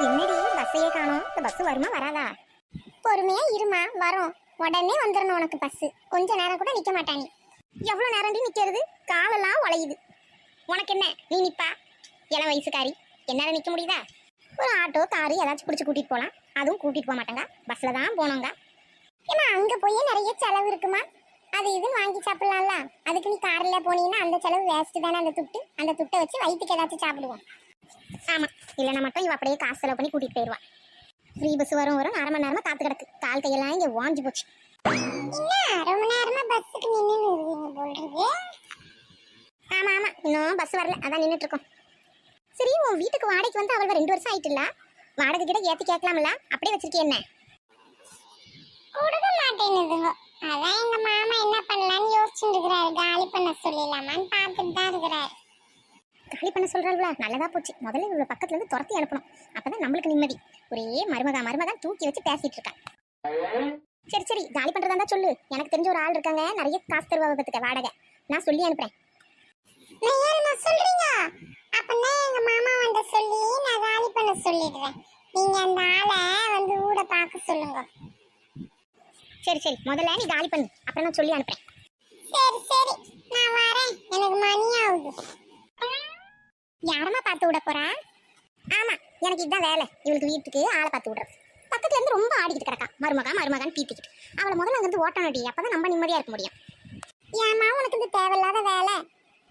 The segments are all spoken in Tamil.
என்னடி பஸ்ஸையே காணோம்? இந்த பஸ் வருமா வராதா? பொறுமையா இருமா, வரும். உடனே வந்துடணும் உனக்கு பஸ். கொஞ்ச நேரம் கூட நிக்க மாட்டானி. எவ்வளவு நேரம்டி நிக்கிறது? காலெல்லாம் உழையுது. உனக்கு என்ன, நீ நிப்பா? இள வயசுக்காரி, என்னால நிக்க முடியுதா? ஒரு ஆட்டோ காரு ஏதாச்சும் பிடிச்சி கூட்டிட்டு போலாம். அதுவும் கூட்டிட்டு போக மாட்டாங்க, பஸ்ல தான் போனோங்க. ஏன்னா அங்க போய் நிறைய செலவு இருக்குமா? அது இதுன்னு வாங்கி சாப்பிடலாம்ல. அதுக்கு நீ கார்ல போனீங்கன்னா அந்த செலவு வேஸ்ட் தானே. அந்த துட்டை வச்சு வயிற்றுக்கு ஏதாச்சும் சாப்பிடுவோம். ஆமா, இல்லைன்னா மட்டும் இவ அப்படியே காசு செலவு பண்ணி கூட்டிட்டு போயிடுவா. ஃப்ரீ பஸ் வரும் அரை மணி நேரமா காத்து கிடக்கு. கால் கையெல்லாம் இங்க வாஞ்சி போச்சு. ரொம்ப நேரமா பஸ்ஸுக்கு நின்று. ஆமா ஆமா, இன்னும் பஸ் வரல, அதான் நின்றுட்டு இருக்கோம். சரி, உன் வீட்டுக்கு வாடகைக்கு வந்து அவள் 2 வருஷம் ஆயிட்டுல. வாடகை கிட்ட ஏத்தி கேட்கலாம்ல? அப்படியே வச்சிருக்கே என்ன? கொடுக்க மாட்டேங்குதுங்க. அதான் எங்க மாமா என்ன பண்ணலான்னு யோசிச்சுட்டு இருக்கிறாரு. காலி பண்ண சொல்லிடலாமான்னு பார்த்துட்டு தான் இருக்கிறாரு. காலி பண்ண சொல்றாள்ல, நல்லதா போச்சு. முதல்ல இவளை பக்கத்துல இருந்து துரத்தி அனுப்பணும். அப்பதான் நம்மளுக்கு நிம்மதி. ஒரே மருமகன் தூக்கி வச்சு பேசிட்டு இருக்கா. சரி சரி, காலி பண்றதா இருந்தா சொல்லு. எனக்கு தெரிஞ்ச ஒரு ஆள் இருக்காங்க, நிறைய காசு தருவா பத்துக்க வாடகை. நான் சொல்லி அனுப்புறேன். சொல்றீங்க? அப்பனா எங்க மாமா வந்து சொல்லி நான் காலி பண்ண சொல்லிடுறேன். நீங்க அந்த ஆளை வந்து ஊட பார்க்க சொல்லுங்க. சரி சரி, முதல்ல நீ காலி பண்ணு, அப்புறம் நான் சொல்லி அனுப்புறேன். சரி சரி, நான் வரேன். எனக்கு மணி ஆகுது. யாரமா பார்த்து விட போறா? ஆமா, எனக்கு இதுதான் வேலை. இவளுக்கு வீட்டுக்கு ஆளை பார்த்து விடுறது. பக்கத்துல இருந்து ரொம்ப ஆடிக்கிட்டு கிடக்கா. மருமகான்னு பீத்திக்கிட்டு. அவளை முதல்ல அங்கிருந்து ஓட்டணுடி, அப்பதான் நம்ம நிம்மதியா இருக்க முடியும். ஏமா உனக்கு இந்த தேவையில்லாத வேலை?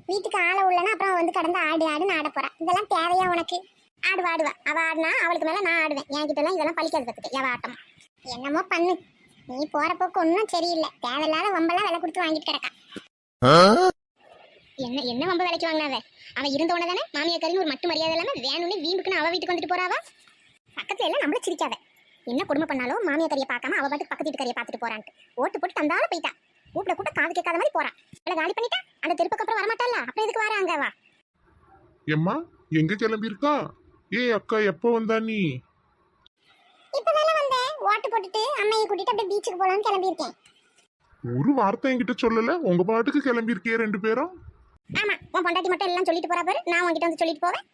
வீட்டுக்கு ஆளை உள்ளனா அப்புறம் வந்து கடந்து ஆடுன்னு ஆட போறா. இதெல்லாம் தேவையா உனக்கு? ஆடுவா. அவ ஆடுனா அவளுக்கு மேல நான் ஆடுவேன். என்கிட்ட எல்லாம் இதெல்லாம் பழிக்காது பத்துக்க. எவ ஆட்டம் என்னமோ பண்ணு. நீ போற போக்கு ஒன்னும் சரியில்லை. தேவையில்லாத வம்பெல்லாம் விலை கொடுத்து வாங்கிட்டு கிடக்கா. என்ன வம்ப விலைக்கு வாங்கினாவ? அவன் இருந்தவன தானே மாமியாக்காரின்னு ஒரு மட்டு மரியாதை இல்லாம வேணும்னு வீம்புக்குன்னு அவ வீட்டுக்கு வந்துட்டு போறாவா? பக்கத்துல எல்லாம் நம்மள சிரிக்காத. என்ன கொடுமை பண்ணாலும் மாமியாக்காரியை பார்க்காம அவ பாட்டுக்கு பக்கத்து வீட்டுக்காரியை பார்த்துட்டு போறான்ட்டு ஓட்டு போட்டு தந்தாலும் போயிட்டா. கூப்பிட காது கேட்காத மாதிரி போறான். அவளை காலி பண்ணிட்டா. அந்த தெருப்புக்கு அப்புறம் வரமாட்டால. அப்புறம் எதுக்கு வர அங்க வா? எம்மா எங்க கிளம்பி இருக்கா? ஏய் அக்கா, எப்போ வந்தா நீ? இப்பதானே வந்தேன். ஓட்டு போட்டுட்டு அம்மையை கூட்டிட்டு அப்படியே பீச்சுக்கு போலான்னு கிளம்பி இருக்கேன். ஒரு வார்த்தை என்கிட்ட சொல்லல. உங்க பாட்டுக்கு கிளம்பி இருக்கே 2 பேரும். ஆமா, உன் பொண்டாட்டி மட்டும் எல்லாம் சொல்லிட்டு போறா பாரு. நான் உன்கிட்ட வந்து சொல்லிட்டு போவேன்.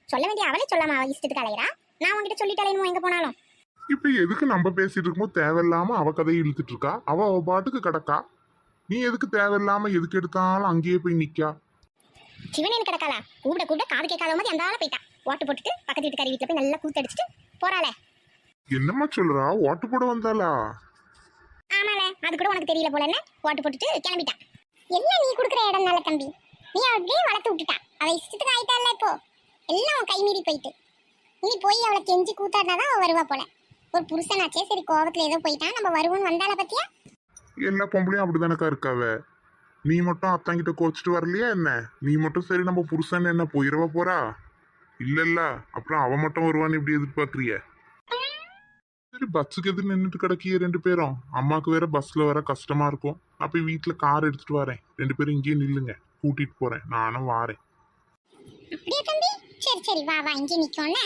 சொல்ல வேண்டிய அவளே சொல்லாம அவ இஷ்டத்துக்கு அலையிறா. நான் உன்கிட்ட சொல்லிட்டு அலையணும் எங்க போனாலும். இப்ப எதுக்கு நம்ம பேசிட்டு இருக்கும்போது தேவையில்லாம அவ கதையை இழுத்துட்டு இருக்கா? அவ பாட்டுக்கு கிடக்கா. நீ எதுக்கு தேவையில்லாம எதுக்கு எடுத்தாலும் அங்கேயே போய் நிக்கா? சிவனேன்னு கிடக்காளா? கூப்பிட காது கேட்காத மாதிரி அந்த ஆள போயிட்டா. ஓட்டு போட்டுட்டு பக்கத்து வீட்டுக்காரி வீட்டுல போய் நல்லா கூத்தடிச்சுட்டு போறாளே. என்னம்மா சொல்றா? ஓட்டு போட வந்தாளா? ஆமால, அது கூட உனக்கு தெரியல போல. என்ன ஓட்டு போட்டுட்டு கிளம்பிட்டான். எல்லாம் நீ கொடுக்குற இடம் நல்ல தம்பி. நீ அப்படியே வளர்த்து விட்டுட்டா. அவ இஷ்டத்துக்கு ஆயிட்டால. இப்போ எல்லாம் உன் கை மீறி போயிட்டு. நீ போய் அவளை கெஞ்சி கூத்தாடினாதான் அவ வருவா போல. ஒரு புருஷனாச்சே, சரி கோபத்துல ஏதோ போயிட்டான், நம்ம வருவோம்னு வந்தால பத்தியா? எல்லா பொம்பளையும் அப்படிதானக்கா இருக்காவ. நீ மட்டும் அத்தாங்கிட்ட கோச்சிட்டு வரலையா என்ன? நீ மட்டும் சரி நம்ம புருஷன் என்ன போயிடவா போறா? இல்ல அப்புறம் அவ மட்டும் வருவான்னு இப்படி எதிர்பார்க்கறிய? சரி, பஸ்ஸுக்கு எது நின்றுட்டு கிடக்கிய 2 பேரும்? அம்மாக்கு வேற பஸ்ல வர கஷ்டமா இருக்கும். அப்ப வீட்டுல கார் எடுத்துட்டு வரேன். 2 பேரும் இங்கேயே நில்லுங்க, கூட்டிட்டு போறேன். நானும் வாரேன். அப்படியே தம்பி, சரி சரி, வா இங்கே நிக்கோன்னு.